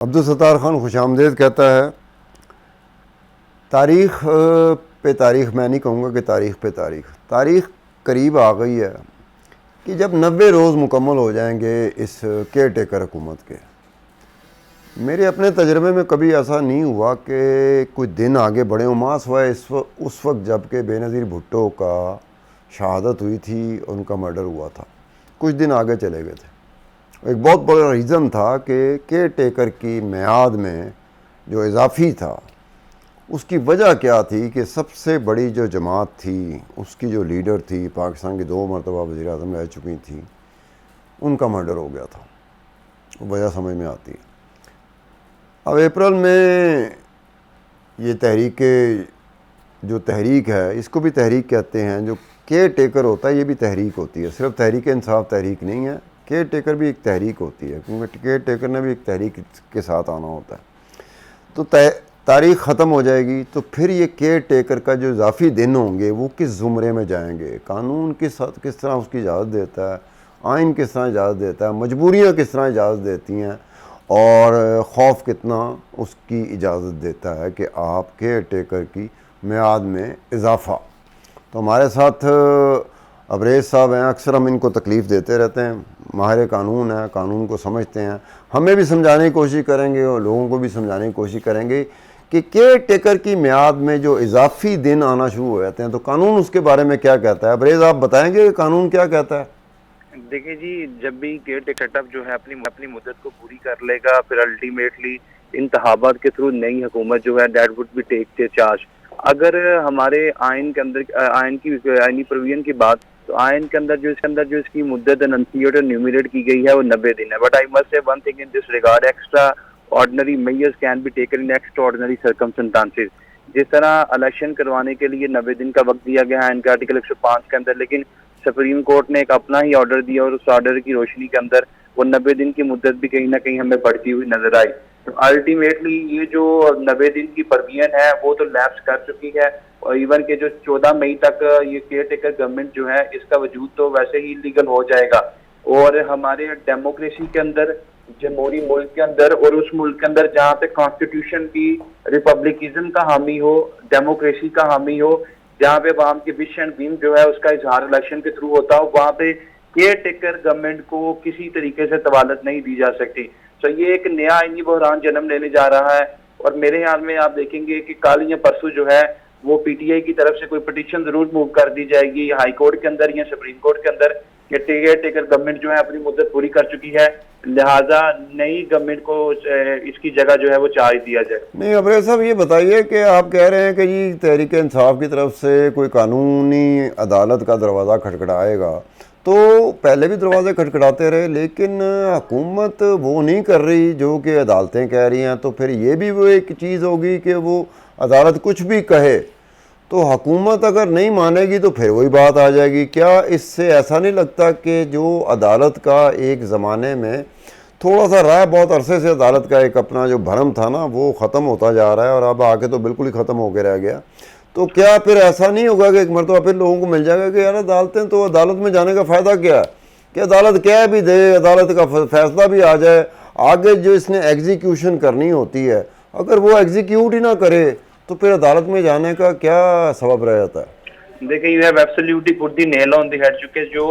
अब्दुल सत्तार खान खुशामदीद कहता है, तारीख़ पे तारीख़, मैं नहीं कहूँगा कि तारीख़ पे तारीख़, तारीख़ करीब आ गई है कि जब 90 रोज़ मुकम्मल हो जाएंगे इस केयर टेकर हुकूमत के। मेरे अपने तजर्बे में कभी ऐसा नहीं हुआ कि कोई दिन आगे बढ़े हों, मास हुआ उस वक्त जबकि बेनज़ीर भुट्टो का शहादत हुई थी, उनका मर्डर हुआ था, कुछ दिन आगे चले गए थे। एक बहुत बड़ा रीज़न था कि केयर टेकर की मियाद में जो इजाफी था उसकी वजह क्या थी कि सबसे बड़ी जो जमात थी, उसकी जो लीडर थी, पाकिस्तान की 2 मरतबा वज़ीर आज़म रह चुकी थी, उनका मर्डर हो गया था। वजह समझ में आती है। अब अप्रैल में ये जो तहरीक है, इसको भी तहरीक कहते हैं। जो केयर टेकर होता है ये भी तहरीक होती है, सिर्फ तहरीक इंसाफ तहरीक नहीं है, केयर टेकर भी एक तहरीक होती है, क्योंकि केयर टेकर ने भी एक तहरीक के साथ आना होता है। तो तारीख़ ख़त्म हो जाएगी तो फिर ये केयर टेकर का जो इजाफी दिन होंगे वो किस ज़ुमरे में जाएंगे, कानून किस तरह उसकी इजाज़त देता है, आइन किस तरह इजाज़त देता है, मजबूरियाँ किस तरह इजाज़त देती हैं, और खौफ कितना उसकी इजाज़त देता है कि आप केयर टेकर की मियाद में इजाफ़ा। तो हमारे साथ अबरेज़ साहब हैं, अक्सर हम इनको तकलीफ़ देते रहते हैं, माहिर कानून है, कानून को समझते हैं, हमें भी समझाने की कोशिश करेंगे और लोगों को भी समझाने की कोशिश करेंगे कि केयर टेकर की मियाद में जो इजाफी दिन आना शुरू हो जाते हैं तो कानून उसके बारे में क्या कहता है। अबरेज़ आप बताएंगे कि कानून क्या कहता है? देखिए जी, जब भी केयर टेकर सेटअप जो है अपनी मुद्दत को पूरी कर लेगा, फिर अल्टीमेटली इंतखाबात के थ्रू नई हुकूमत जो है that would be take the charge. अगर हमारे आइन के अंदर आइनी प्रोविजन की बात, तो आइन के अंदर जो इसकी मुद्दत एनंसिएट और न्यूमरेट की गई है वो 90 दिन है। But I must say one thing in this regard, extra ordinary measures can be taken in extra ordinary circumstances. जिस तरह इलेक्शन करवाने के लिए 90 दिन का वक्त दिया गया है इनका आर्टिकल 105 के अंदर, लेकिन सुप्रीम कोर्ट ने एक अपना ही ऑर्डर दिया और उस ऑर्डर की रोशनी के अंदर वो 90 दिन की मुद्दत भी कहीं ना कहीं हमें बढ़ती हुई नजर आई। तो अल्टीमेटली ये जो 90 दिन की प्रोविजन है वो तो लैप्स कर चुकी है, और इवन के जो 14 मई तक ये केयर टेकर गवर्नमेंट जो है इसका वजूद तो वैसे ही इलीगल हो जाएगा। और हमारे डेमोक्रेसी के अंदर, जमहूरी मुल्क के अंदर, और उस मुल्क के अंदर जहाँ पे कॉन्स्टिट्यूशन की रिपब्लिकिज्म का हामी हो, डेमोक्रेसी का हामी हो, जहाँ पे आवाम की विश एंड ड्रीम जो है उसका इजहार इलेक्शन के थ्रू होता हो, वहाँ पे केयर टेकर गवर्नमेंट को किसी तरीके से तवालत नहीं दी जा सकती। तो ये एक नया आईनी बहरान जन्म लेने जा रहा है। और मेरे ख्याल में आप देखेंगे कि कल या परसों जो है वो पीटीआई की तरफ से कोई पिटीशन जरूर मूव कर दी जाएगी हाई कोर्ट के अंदर या सुप्रीम कोर्ट के अंदर, कि केयर टेकर गवर्नमेंट जो है अपनी मुद्दत पूरी कर चुकी है, लिहाजा नई गवर्नमेंट को इसकी जगह जो है वो चार्ज दिया जाए। नहीं अबरेज़ साहब, ये बताइए कि आप कह रहे हैं कि जी तहरीक इंसाफ की तरफ से कोई कानूनी अदालत का दरवाज़ा खटखटाएगा, तो पहले भी दरवाजे खटखटाते रहे, लेकिन हुकूमत वो नहीं कर रही जो कि अदालतें कह रही हैं। तो फिर ये भी वो एक चीज़ होगी कि वो अदालत कुछ भी कहे तो हुकूमत अगर नहीं मानेगी तो फिर वही बात आ जाएगी। क्या इससे ऐसा नहीं लगता कि जो अदालत का एक ज़माने में थोड़ा सा रहा, बहुत अरसे से अदालत का एक अपना जो भरम था ना वो ख़त्म होता जा रहा है और अब आके तो बिल्कुल ही ख़त्म होकर रह गया। तो क्या फिर ऐसा नहीं होगा कि एक मरतबा फिर लोगों को मिल जाएगा कि यार अदालतें, तो अदालत में जाने का फ़ायदा क्या है, कि अदालत कह भी दे, अदालत का फैसला भी आ जाए, आगे जो इसने एग्जीक्यूशन करनी होती है अगर वो एग्जीक्यूट ही ना करे तो फिर अदालत में जाने का क्या सबब रह जाता है? देखिए, you have absolutely put the nail on the head, चूंकि जो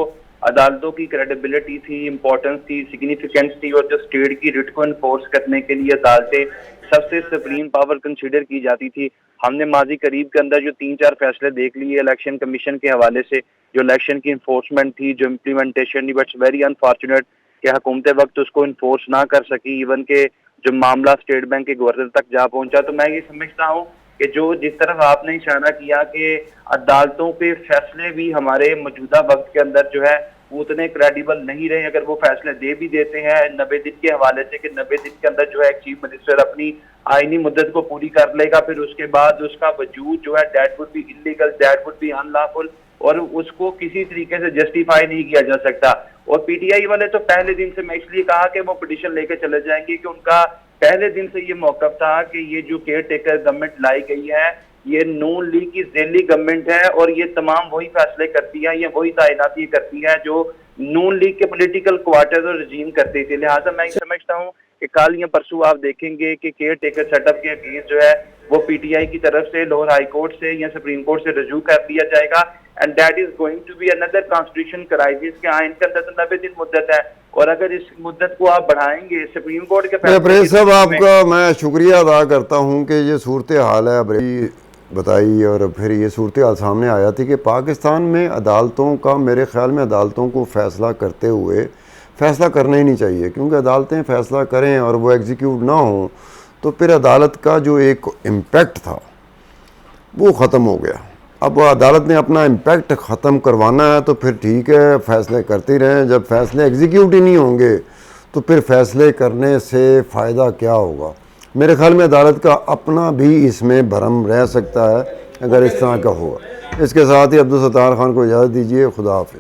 अदालतों की क्रेडिबिलिटी थी, इंपॉर्टेंस थी, सिग्निफिकेंस थी, और जो स्टेट की रिट को इन्फोर्स करने के लिए अदालतें सबसे सुप्रीम पावर कंसीडर की जाती थी। हमने माजी करीब के अंदर जो 3-4 फैसले देख लिए इलेक्शन कमीशन के हवाले से, जो इलेक्शन की इन्फोर्समेंट थी, जो इम्प्लीमेंटेशन थी, बट्स वेरी अनफॉर्चुनेट कि हुकूमत वक्त उसको इन्फोर्स ना कर सकी, इवन के जो मामला स्टेट बैंक के गवर्नर तक जा पहुंचा। तो मैं ये समझता हूँ कि जो जिस तरफ आपने इशारा किया कि अदालतों के फैसले भी हमारे मौजूदा वक्त के अंदर जो है उतने क्रेडिबल नहीं रहे। अगर वो फैसले दे भी देते हैं 90 दिन के हवाले से कि 90 दिन के अंदर जो है एक चीफ मिनिस्टर अपनी आईनी मुद्दत को पूरी कर लेगा, फिर उसके बाद उसका वजूद जो है that would B illegal, that would B unlawful, और उसको किसी तरीके से जस्टिफाई नहीं किया जा सकता। और पीटीआई वाले तो पहले दिन से, मैं इसलिए कहा कि वो पिटीशन लेके चले जाएंगे कि उनका पहले दिन से ये मौकफ था कि ये जो केयर टेकर गवर्नमेंट लाई गई है ये नून लीग की ज़ेली गवर्नमेंट है, और ये तमाम वही फैसले करती है, ये वही तैनाती करती है जो नून लीग के पॉलिटिकल क्वार्टर और रजीम करती थी। लिहाजा मैं समझता हूँ कि कल या परसों आप देखेंगे कि केयर टेकर सेटअप के अगेंस्ट जो है वो पीटीआई की तरफ से लोअर हाई कोर्ट से या सुप्रीम कोर्ट से रजू कर दिया जाएगा, and that is going to be another constitution crisis के आइन के अंदर तो 90 दिन मुद्दत है, और अगर इस मुद्दत को आप बढ़ाएंगे सुप्रीम कोर्ट के प्रेस साहब, आपका मैं शुक्रिया अदा करता हूँ कि ये सूरत हाल है बड़ी बताई, और फिर ये सूरत हाल सामने आया थी कि पाकिस्तान में अदालतों का, मेरे ख्याल में अदालतों को फ़ैसला करते हुए फ़ैसला करना ही नहीं चाहिए, क्योंकि अदालतें फ़ैसला करें और वो एग्जीक्यूट ना हो तो फिर अदालत का जो एक इम्पैक्ट था वो ख़त्म हो गया। अब वो अदालत ने अपना इम्पैक्ट ख़त्म करवाना है तो फिर ठीक है, फ़ैसले करते रहें। जब फ़ैसले एग्जीक्यूट ही नहीं होंगे तो फिर फ़ैसले करने से फ़ायदा क्या होगा। मेरे ख्याल में अदालत का अपना भी इसमें भरम रह सकता है अगर इस तरह का होगा। इसके साथ ही अब्दुल सत्तार खान को इजाज़त दीजिए। खुदा हाफिज़।